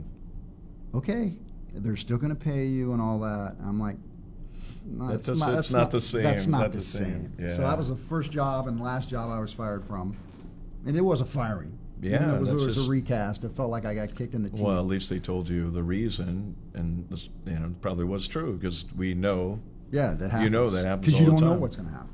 S3: okay, they're still going to pay you and all that. I'm like, no,
S2: it's not the same.
S3: That's not the same.
S2: Yeah.
S3: So that was the first job and last job I was fired from. And it was a firing.
S2: Yeah,
S3: it was a recast. It felt like I got kicked in the teeth.
S2: Well, at least they told you the reason, and this, it probably was true, because we know.
S3: Yeah, that happens.
S2: You know that happens
S3: because
S2: all
S3: you
S2: the
S3: don't know
S2: time.
S3: what's going to happen.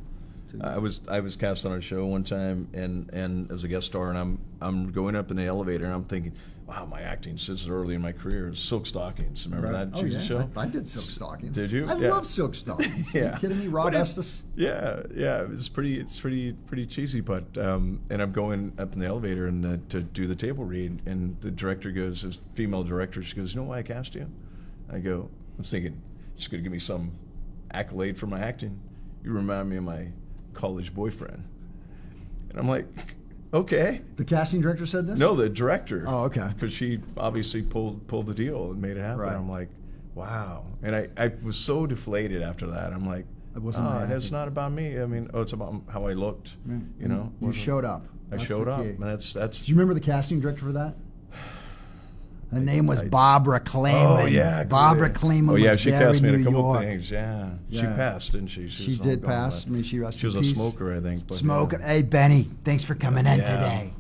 S2: I was cast on a show one time, and as a guest star, and I'm going up in the elevator, and I'm thinking, wow, my acting since early in my career is Silk Stockings. Remember that cheesy show?
S3: I did Silk Stockings.
S2: Did you?
S3: I love Silk Stockings. Are you kidding me? Rob Estes?
S2: Yeah. It's pretty cheesy, but and I'm going up in the elevator and to do the table read, and the director goes, this female director, she goes, "You know why I cast you?" I go, I'm thinking, she's going to give me some accolade for my acting. You remind me of my college boyfriend. And I'm like, okay.
S3: The casting director said this?
S2: No, the director.
S3: Oh, okay.
S2: Because she obviously pulled the deal and made it happen.
S3: Right.
S2: I'm like, wow. And I was so deflated after that. I'm like, it's not about me. I mean, it's about how I looked.
S3: Right.
S2: You know,
S3: you showed up.
S2: I showed up. And that's.
S3: Do you remember the casting director for that? Her name was Barbara Clayman.
S2: Oh, yeah.
S3: Barbara Clayman
S2: was
S3: she
S2: cast me in a couple
S3: York.
S2: things, yeah. She passed, didn't she?
S3: She did pass. I mean, she was
S2: a smoker, I think. But
S3: smoker. Yeah. Hey, Benny, thanks for coming in today.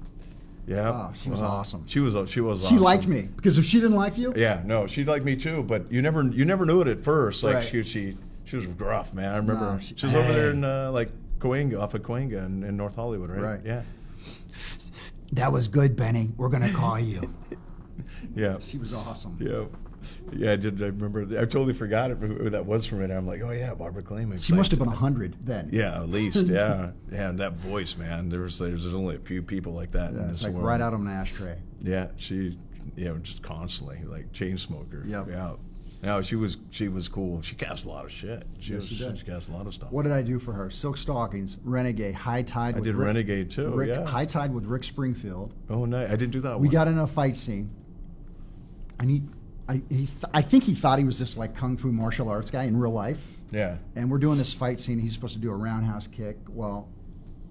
S2: Yeah.
S3: Oh, she was awesome.
S2: She was awesome.
S3: She liked me, because if she didn't like you.
S2: Yeah, no, she liked me too, but you never knew it at first. Like
S3: right.
S2: she was gruff, man. I remember she was over there in like Cahuenga, off of Cahuenga in North Hollywood, right?
S3: Right.
S2: Yeah.
S3: That was good, Benny. We're gonna call you.
S2: Yeah.
S3: She was awesome.
S2: Yeah. Yeah, I did. I remember. I totally forgot who that was from it. I'm like, oh yeah, Barbara Clay.
S3: She must have been 100 then.
S2: Yeah, at least. Yeah, yeah. And that voice, man. There's only a few people like that.
S3: Yeah,
S2: in
S3: it's
S2: this
S3: like
S2: world.
S3: right out of an ashtray.
S2: Yeah, she, just constantly like chain smoker.
S3: Yep.
S2: Yeah. No, she was cool. She cast a lot of shit.
S3: She did.
S2: She cast a lot of stuff.
S3: What did I do for her? Silk Stockings, Renegade, High Tide.
S2: I did Renegade too. Yeah.
S3: High Tide with Rick Springfield.
S2: Oh, nice. I didn't do that one.
S3: We got in a fight scene, and I think he thought he was this like kung fu martial arts guy in real life.
S2: Yeah.
S3: And we're doing this fight scene. He's supposed to do a roundhouse kick. Well,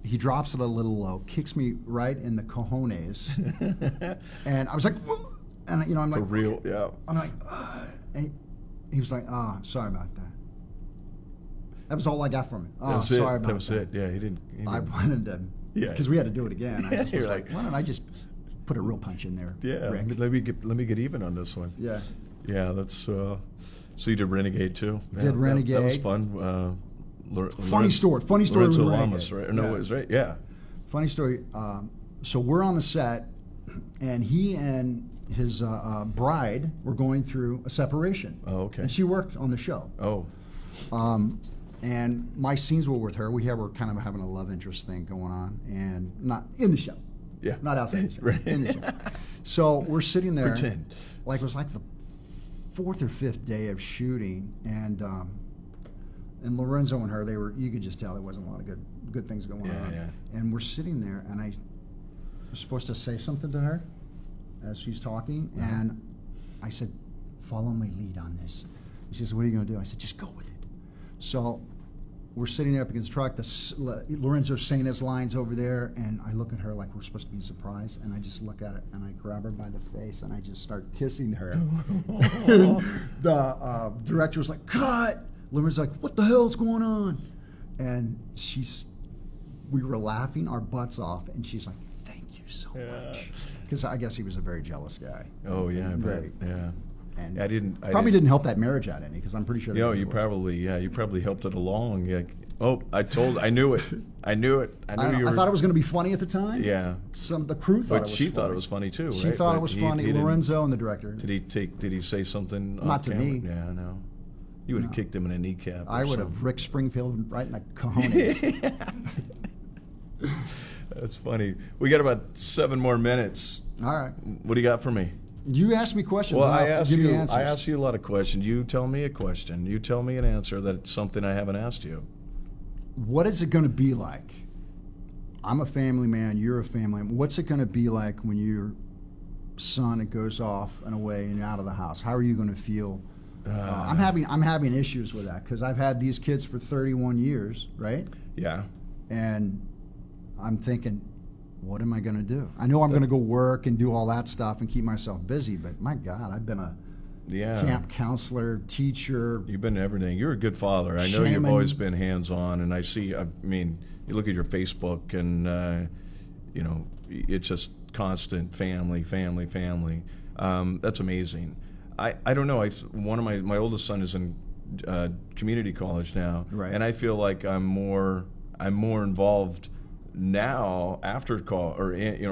S3: he drops it a little low, kicks me right in the cojones, and I was like, whoa! And I'm like,
S2: for real, yeah.
S3: I'm like, and he was like, sorry about that. That was all I got from it. Oh, sorry about that.
S2: That was it. Yeah, he didn't.
S3: I wanted to, because we had to do it again. I just was like, why don't I just put a real punch in there?
S2: Yeah,
S3: Rick?
S2: let me get even on this one.
S3: Yeah.
S2: Yeah, that's. So you did Renegade too. Yeah,
S3: did Renegade.
S2: That was fun.
S3: Funny story.
S2: Lorenzo
S3: with
S2: Lamas,
S3: Renegade.
S2: right? No, it was right. Yeah.
S3: Funny story. So we're on the set, and he and his bride were going through a separation.
S2: Oh, okay.
S3: And she worked on the show.
S2: Oh.
S3: And my scenes were with her. We were kind of having a love interest thing going on, and not in the show.
S2: Yeah.
S3: Not outside the show.
S2: Right.
S3: In the show. So we're sitting there.
S2: Pretend.
S3: Like it was like the 4th or 5th day of shooting, and Lorenzo and her, you could just tell there wasn't a lot of good things going on.
S2: Yeah.
S3: And we're sitting there, and I was supposed to say something to her as she's talking, and I said, follow my lead on this. She says, what are you going to do? I said, just go with it. So we're sitting there up against the truck. Lorenzo's saying his lines over there, and I look at her like we're supposed to be surprised, and I just look at it, and I grab her by the face, and I just start kissing her. The director was like, cut! Lorenzo's like, what the hell's going on? And we were laughing our butts off, and she's like, thank you so much. Because I guess he was a very jealous guy.
S2: Oh, yeah, I bet. Yeah.
S3: And
S2: I
S3: didn't help that marriage out any, because I'm pretty sure.
S2: You probably helped it along. Yeah. Oh, I knew it. I knew it. I thought
S3: it was going to be funny at the time.
S2: Yeah.
S3: The crew thought it was funny.
S2: But she thought it was funny too, right?
S3: She thought it was funny. Lorenzo and the director.
S2: Did he say something?
S3: Not to me.
S2: Yeah, no. You would have kicked him in a kneecap.
S3: I would have Rick Springfield right in the cojones.
S2: That's funny. We got about 7 more minutes.
S3: All right.
S2: What do you got for me?
S3: You asked me questions.
S2: Well,
S3: I asked
S2: you a lot of questions. You tell me a question. You tell me an answer that's something I haven't asked you.
S3: What is it going to be like? I'm a family man. You're a family man. What's it going to be like when your son goes off and away and you're out of the house? How are you going to feel? I'm having issues with that because I've had these kids for 31 years, right?
S2: Yeah.
S3: And I'm thinking, what am I going to do? I know I'm going to go work and do all that stuff and keep myself busy, but my God, I've been a camp counselor, teacher.
S2: You've been everything. You're a good father. I know you've always been hands-on, and I mean, you look at your Facebook, and it's just constant family. That's amazing. I don't know. One of my oldest son is in community college now,
S3: right.
S2: And I feel like I'm more involved now after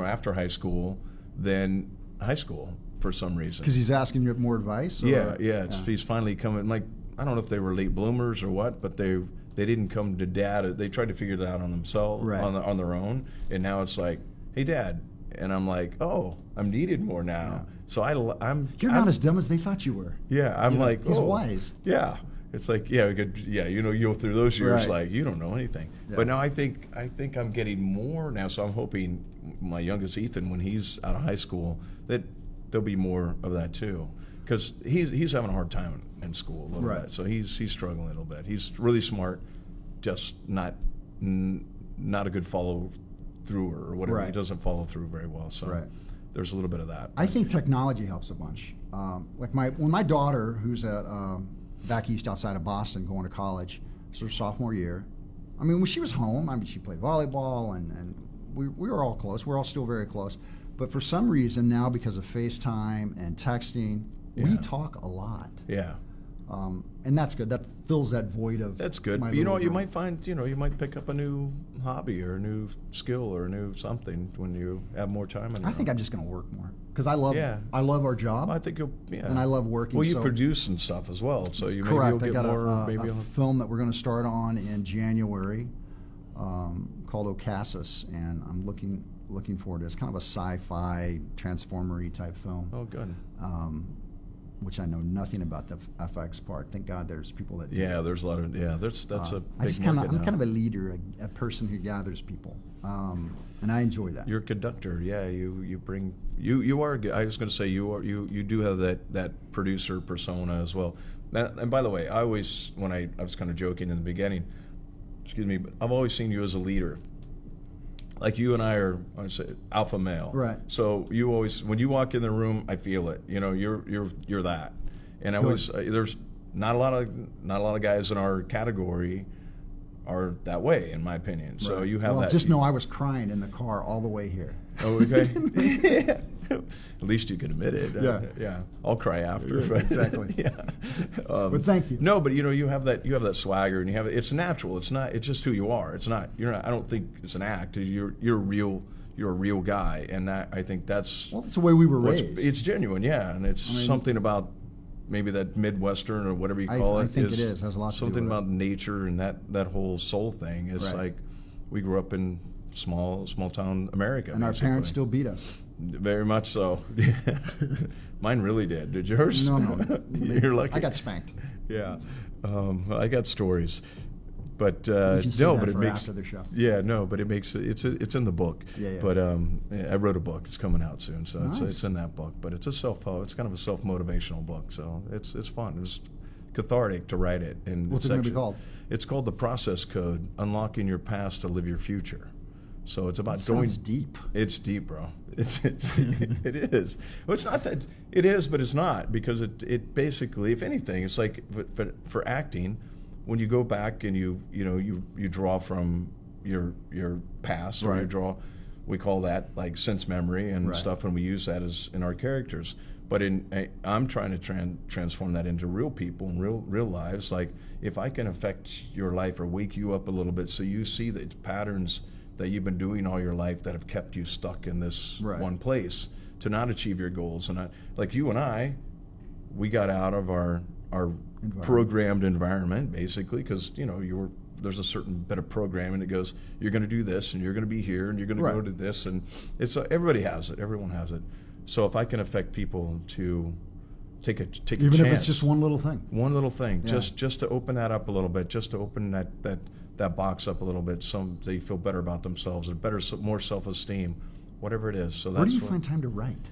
S2: after high school than high school for some reason.
S3: Because he's asking you more advice?
S2: Or? Yeah. He's finally coming. Like, I don't know if they were late bloomers or what, but they didn't come to dad. They tried to figure that out on themselves,
S3: right.
S2: on their own. And now it's like, hey, Dad. And I'm like, oh, I'm needed more now.
S3: Yeah.
S2: So
S3: You're not as dumb as they thought you were.
S2: Yeah, I'm like,
S3: he's wise.
S2: Yeah. It's like, you go through those years,
S3: right.
S2: like, you don't know anything. Yeah. But now I think I'm getting more now, so I'm hoping my youngest Ethan, when he's out of high school, that there'll be more of that too. Because he's having a hard time in school a little
S3: right.
S2: bit. So he's struggling a little bit. He's really smart, just not a good follow-through or whatever.
S3: Right.
S2: He doesn't follow through very well. So
S3: right.
S2: there's a little bit of that.
S3: I think technology helps a bunch. Like when my daughter, who's at back east outside of Boston going to college, it's her sophomore year. I mean, when she was home, she played volleyball, and we were all close. We're all still very close. But for some reason now, because of FaceTime and texting, we talk a lot.
S2: Yeah.
S3: And that's good. That fills that void of.
S2: That's good.
S3: my
S2: You know,
S3: little
S2: you
S3: world.
S2: might find, you might pick up a new hobby or a new skill or a new something when you have more time.
S3: I think I'm just going to work more because I love
S2: Yeah.
S3: our job.
S2: I think you'll, yeah.
S3: And I love working.
S2: Well, you
S3: so-
S2: produce and stuff as well, so you
S3: Correct.
S2: maybe
S3: I
S2: you'll
S3: got
S2: get more.
S3: a
S2: Maybe you'll-
S3: film that we're going to start on in January called Ocassus, and I'm looking forward to it. It's kind of a sci-fi, transformery type film.
S2: Oh, good.
S3: Which I know nothing about the FX part. Thank God there's people that do.
S2: Yeah, there's a lot of that's a
S3: I
S2: big
S3: just
S2: market
S3: I'm
S2: now.
S3: kind of a leader, a person who gathers people, and I enjoy that.
S2: You're a conductor, yeah. You bring you are. I was going to say you do have that producer persona as well. And by the way, I always when I was kind of joking in the beginning, excuse me, but I've always seen you as a leader. Like you and I say alpha male.
S3: Right.
S2: So you always, when you walk in the room, I feel it. You know, you're that. And I always there's not a lot of guys in our category are that way, in my opinion. So
S3: Right.
S2: you have that.
S3: Just know I was crying in the car all the way here.
S2: Oh, okay. At least you can admit it.
S3: Yeah.
S2: Yeah. I'll cry after.
S3: Yeah,
S2: but-
S3: exactly.
S2: Yeah.
S3: But thank you.
S2: No, but you have that swagger, and it's natural. It's not. It's just who you are. It's not. You're not. I don't think it's an act. You're a real guy, and I think that's.
S3: Well, it's the way we were
S2: what's-
S3: raised.
S2: It's genuine, yeah, and it's something about maybe that Midwestern or whatever you call it.
S3: I think it is. Has a lot to do
S2: something
S3: with it.
S2: about nature and that whole soul thing. Is
S3: Right.
S2: like we grew up in small town America,
S3: And our
S2: basically.
S3: parents still beat us.
S2: Very much so. Mine really did. Did yours?
S3: No.
S2: You're lucky.
S3: I got spanked.
S2: Yeah, I got stories, but
S3: We can save
S2: no,
S3: that
S2: but it
S3: for
S2: makes
S3: after the show.
S2: Yeah, no, but it makes it's in the book.
S3: Yeah.
S2: But I wrote a book. It's coming out soon, so
S3: Nice.
S2: it's in that book. But it's it's kind of a self motivational book, so it's fun. It was cathartic to write it. And
S3: What's
S2: it's
S3: it going to be
S2: actually-
S3: called?
S2: It's called The Process Code: Unlocking Your Past to Live Your Future. So it's about
S3: That
S2: going
S3: sounds deep.
S2: It's deep, bro. It is. Well, it's not that it is, but it's not, because it basically, if anything, it's like for acting, when you go back and you draw from your past, or you
S3: Right.
S2: draw, we call that like sense memory and
S3: Right.
S2: stuff, and we use that as in our characters. But I'm trying to transform that into real people and real lives. Like if I can affect your life or wake you up a little bit, so you see the patterns that you've been doing all your life that have kept you stuck in this
S3: Right.
S2: one place to not achieve your goals. And like you and I, we got out of our programmed environment, basically, because there's a certain bit of programming that goes, you're going to do this, and you're going to be here, and you're going to go
S3: Right.
S2: to this, and it's everybody has it, everyone has it. So if I can affect people to take a
S3: Even
S2: chance,
S3: if it's just one little thing.
S2: one little thing,
S3: Yeah.
S2: just to open that up a little bit, just to open that box up a little bit, so they feel better about themselves, or more self-esteem, whatever it is. So that's
S3: Where do you
S2: what-
S3: find time to write?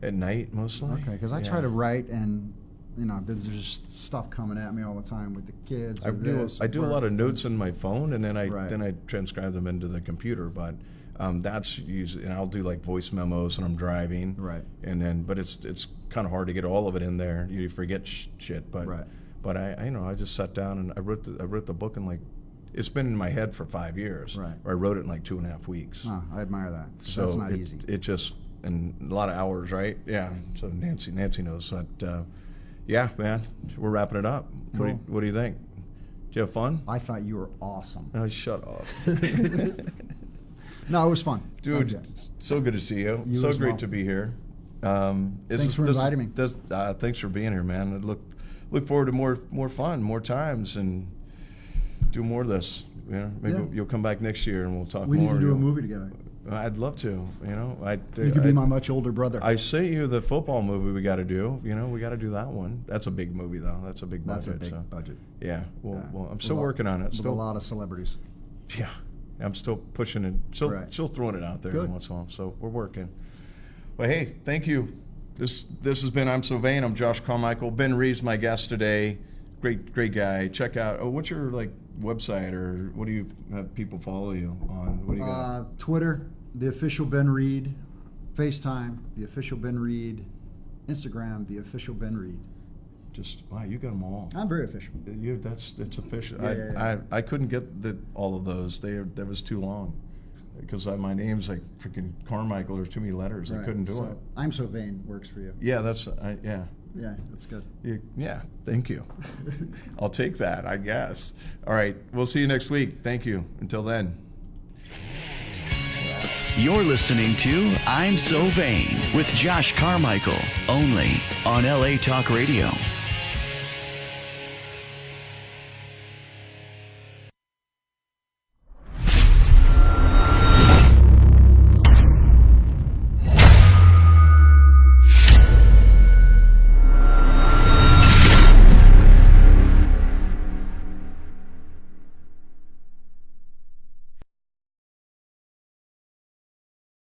S2: at night mostly.
S3: Okay, because I try to write, and there's just stuff coming at me all the time with the kids.
S2: I do a lot of notes in my phone, and then I
S3: Right.
S2: transcribe them into the computer. But that's usually, and I'll do like voice memos when I'm driving.
S3: Right.
S2: And then, but it's kind of hard to get all of it in there. You forget shit. But
S3: Right.
S2: But I just sat down and I wrote the book in like, it's been in my head for 5 years.
S3: Right.
S2: I wrote it in like 2.5 weeks.
S3: I admire that. 'Cause
S2: So
S3: that's not
S2: it,
S3: easy.
S2: It just, and a lot of hours, right? Yeah. So Nancy knows. But yeah, man, we're wrapping it up.
S3: Cool.
S2: What do you think? Did you have fun?
S3: I thought you were awesome.
S2: Oh, shut up.
S3: No, it was fun.
S2: Dude,
S3: Okay.
S2: so good to see you.
S3: You
S2: So
S3: as
S2: great
S3: well.
S2: to be here.
S3: Thanks for inviting me.
S2: Thanks for being here, man. I look forward to more fun, more times, and do more of this. Maybe
S3: Yeah.
S2: you'll come back next year and we'll talk
S3: We need
S2: more.
S3: to do a movie together.
S2: I'd love to.
S3: You could be my much older brother.
S2: I sent you the football movie we got to do. We got to do that one. That's a big movie, though. That's a big budget.
S3: That's a big
S2: so.
S3: budget.
S2: Yeah. Well,
S3: Yeah.
S2: I'm still
S3: With a-
S2: working on it.
S3: With a lot of celebrities.
S2: Yeah. I'm still pushing it.
S3: Right.
S2: Still throwing it out there
S3: Good.
S2: once in a while. So we're working. But hey, thank you. This has been I'm So Vain. I'm Josh Carmichael. Ben Reeves, my guest today. Great guy. Check out. What's your website, or what do you have people follow you on? What do you got?
S3: Twitter, the official Ben Reed. FaceTime, the official Ben Reed. Instagram, the official Ben Reed.
S2: Just wow, you got them all.
S3: I'm very official.
S2: It's official.
S3: Yeah.
S2: I couldn't get all of those. That was too long, because my name's like freaking Carmichael. There's too many letters. I
S3: Right.
S2: couldn't do
S3: So,
S2: it.
S3: I'm So Vain works for you.
S2: Yeah,
S3: Yeah, that's good.
S2: Yeah, thank you. I'll take that, I guess. All right, we'll see you next week. Thank you. Until then.
S1: You're listening to I'm So Vain with Josh Carmichael, only on LA Talk Radio.